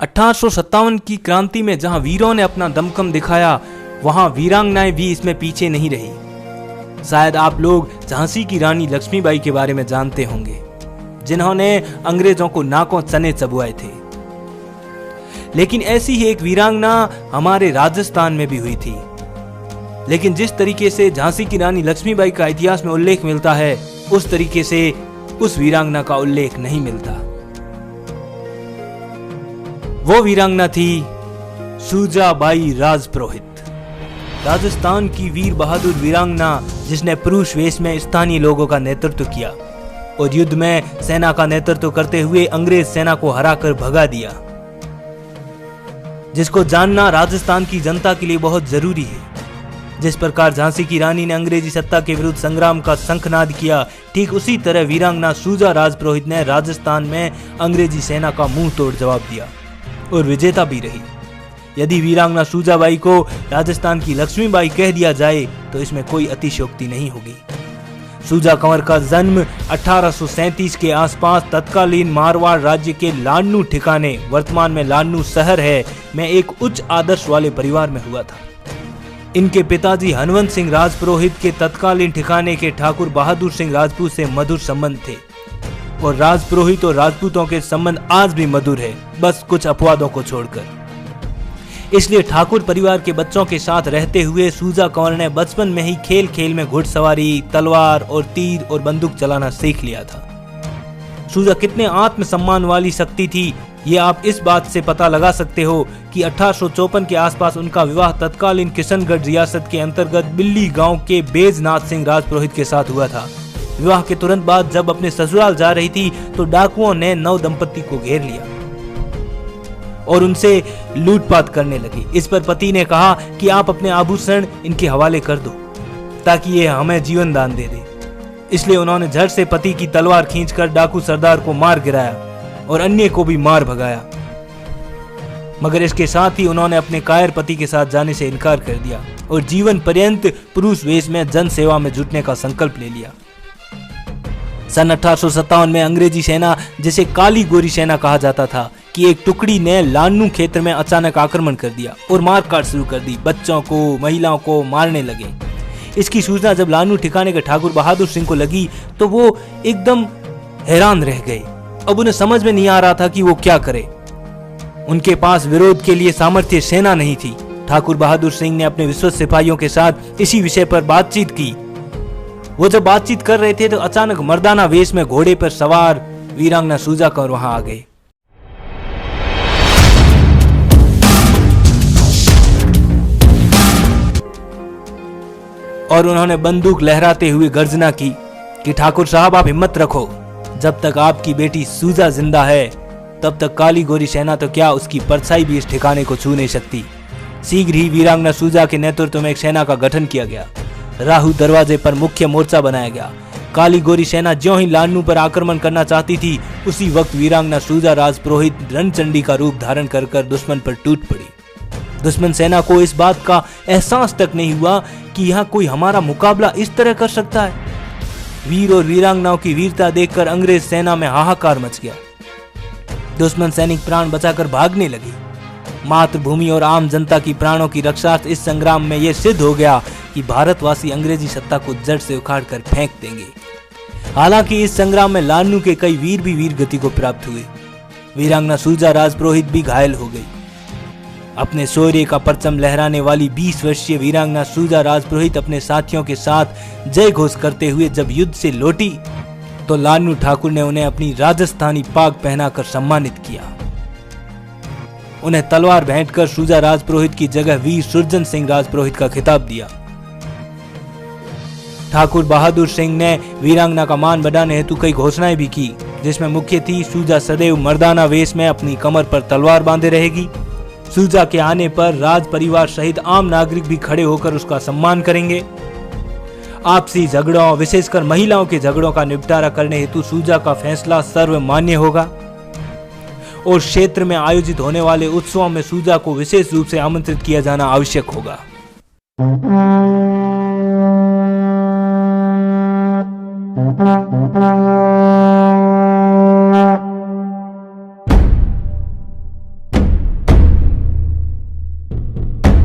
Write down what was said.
1857 की क्रांति में जहां वीरों ने अपना दमखम दिखाया, वहां वीरांगनाएं भी इसमें पीछे नहीं रही। शायद आप लोग झांसी की रानी लक्ष्मीबाई के बारे में जानते होंगे, जिन्होंने अंग्रेजों को नाकों चने चबुआए थे। लेकिन ऐसी ही एक वीरांगना हमारे राजस्थान में भी हुई थी। लेकिन जिस तरीके से झांसी की रानी लक्ष्मीबाई का इतिहास में उल्लेख मिलता है, उस तरीके से उस वीरांगना का उल्लेख नहीं मिलता। वो वीरांगना थी सूजाबाई राजपुरोहित, राजस्थान की वीर बहादुर वीरांगना, जिसने पुरुष वेश में स्थानीय लोगों का नेतृत्व किया और युद्ध में सेना का नेतृत्व करते हुए अंग्रेज सेना को हराकर भगा दिया, जिसको जानना राजस्थान की जनता के लिए बहुत जरूरी है। जिस प्रकार झांसी की रानी ने अंग्रेजी सत्ता के विरुद्ध संग्राम का शंखनाद किया, ठीक उसी तरह वीरांगना सूजा राजपुरोहित ने राजस्थान में अंग्रेजी सेना का मुंह तोड़ जवाब दिया और विजेता भी रही। यदि वीरांगना सूजाबाई को राजस्थान की लक्ष्मीबाई कह दिया जाए तो इसमें कोई अतिशयोक्ति नहीं होगी। सूजा कंवर का जन्म 1837 के आसपास तत्कालीन मारवाड़ राज्य के लाडनू ठिकाने, वर्तमान में लाडनू शहर है, में एक उच्च आदर्श वाले परिवार में हुआ था। इनके पिताजी हनवंत सिंह राजपुरोहित के तत्कालीन ठिकाने के ठाकुर बहादुर सिंह राजपूत से मधुर संबंध थे और राजपुरोहित और राजपूतों के संबंध आज भी मधुर है, बस कुछ अपवादों को छोड़कर। इसलिए ठाकुर परिवार के बच्चों के साथ रहते हुए सूजा कंवर ने बचपन में ही खेल खेल में घुड़सवारी, तलवार और तीर और बंदूक चलाना सीख लिया था। सूजा कितने आत्मसम्मान वाली शक्ति थी, ये आप इस बात से पता लगा सकते हो कि 1854 के आसपास उनका विवाह तत्कालीन किशनगढ़ रियासत के अंतर्गत बिल्ली गांव के बैजनाथ सिंह राजपुरोहित के साथ हुआ था। विवाह के तुरंत बाद जब अपने ससुराल जा रही थी तो डाकुओं ने नव दंपति को घेर लिया और उनसे लूटपाट करने लगे। इस पर पति ने कहा कि आप अपने आभूषण इनके हवाले कर दो ताकि ये हमें जीवन दान दे दे। इसलिए उन्होंने झट से पति की तलवार खींचकर डाकू सरदार को मार गिराया और अन्य को भी मार भगाया, मगर इसके साथ ही उन्होंने अपने कायर पति के साथ जाने से इनकार कर दिया और जीवन पर्यंत पुरुष वेश में जन सेवा में जुटने का संकल्प ले लिया। सन 1857 में अंग्रेजी सेना, जिसे काली गोरी सेना कहा जाता था, कि एक टुकड़ी ने लाडनू क्षेत्र में अचानक आक्रमण कर दिया और मारकाट शुरू कर दी। बच्चों को, महिलाओं को मारने लगे। इसकी सूचना जब लाडनू ठिकाने के ठाकुर बहादुर सिंह को लगी तो वो एकदम हैरान रह गए। अब उन्हें समझ में नहीं आ रहा था कि वो क्या करे। उनके पास विरोध के लिए सामर्थ्य सेना नहीं थी। ठाकुर बहादुर सिंह ने अपने विश्वस्त सिपाहियों के साथ इसी विषय पर बातचीत की। वो जब बातचीत कर रहे थे तो अचानक मर्दाना वेश में घोड़े पर सवार वीरांगना सूजा कंवर वहां आ गए। और उन्होंने बंदूक लहराते हुए गर्जना की कि ठाकुर साहब, आप हिम्मत रखो, जब तक आपकी बेटी सूजा जिंदा है तब तक काली गोरी सेना तो क्या, उसकी परछाई भी इस ठिकाने को छू नहीं सकती। शीघ्र ही वीरांगना सूजा के नेतृत्व में एक सेना का गठन किया गया। राहु दरवाजे पर मुख्य मोर्चा बनाया गया। काली गोरी सेना ज्यों ही लाडनू पर आक्रमण करना चाहती थी, उसी वक्त वीरांगना सूजा राजपुरोहित रणचंडी का रूप धारण कर दुश्मन पर टूट पड़ी। दुश्मन सेना को इस बात का एहसास तक नहीं हुआ कि यहाँ कोई हमारा मुकाबला इस तरह कर सकता है। वीर और वीरांगनाओं की वीरता देखकर अंग्रेज सेना में हाहाकार मच गया। दुश्मन सैनिक प्राण बचाकर भागने लगे। मातृभूमि और आम जनता की प्राणों की रक्षा इस संग्राम में यह सिद्ध हो गया कि भारतवासी अंग्रेजी सत्ता को जड़ से उखाड़ कर फेंक देंगे। हालांकि इस संग्राम में लाडनू के कई वीर भी वीर गति को प्राप्त हुए। वीरांगना सूजा राजपुरोहित भी घायल हो गई। अपने शौर्य का परचम लहराने वाली 20 वर्षीय वीरांगना सूजा राजपुरोहित अपने साथियों के साथ जय घोष करते हुए जब युद्ध से लौटी तो लाडनू ठाकुर ने उन्हें अपनी राजस्थानी पाग पहनाकर सम्मानित किया। उन्हें तलवार भेंट कर सूजा राजपुरोहित की जगह वीर सुरजन सिंह राजपुरोहित का खिताब दिया। ठाकुर बहादुर सिंह ने वीरांगना का मान बढ़ाने हेतु कई घोषणाएं भी की, जिसमें मुख्य थी सूजा सदैव मर्दाना वेश में अपनी कमर पर तलवार बांधे रहेगी। सूजा के आने पर राज परिवार सहित आम नागरिक भी खड़े होकर उसका सम्मान करेंगे। आपसी झगड़ों, विशेषकर महिलाओं के झगड़ों का निपटारा करने हेतु सूजा का फैसला सर्वमान्य होगा और क्षेत्र में आयोजित होने वाले उत्सवों में सूजा को विशेष रूप से आमंत्रित किया जाना आवश्यक होगा।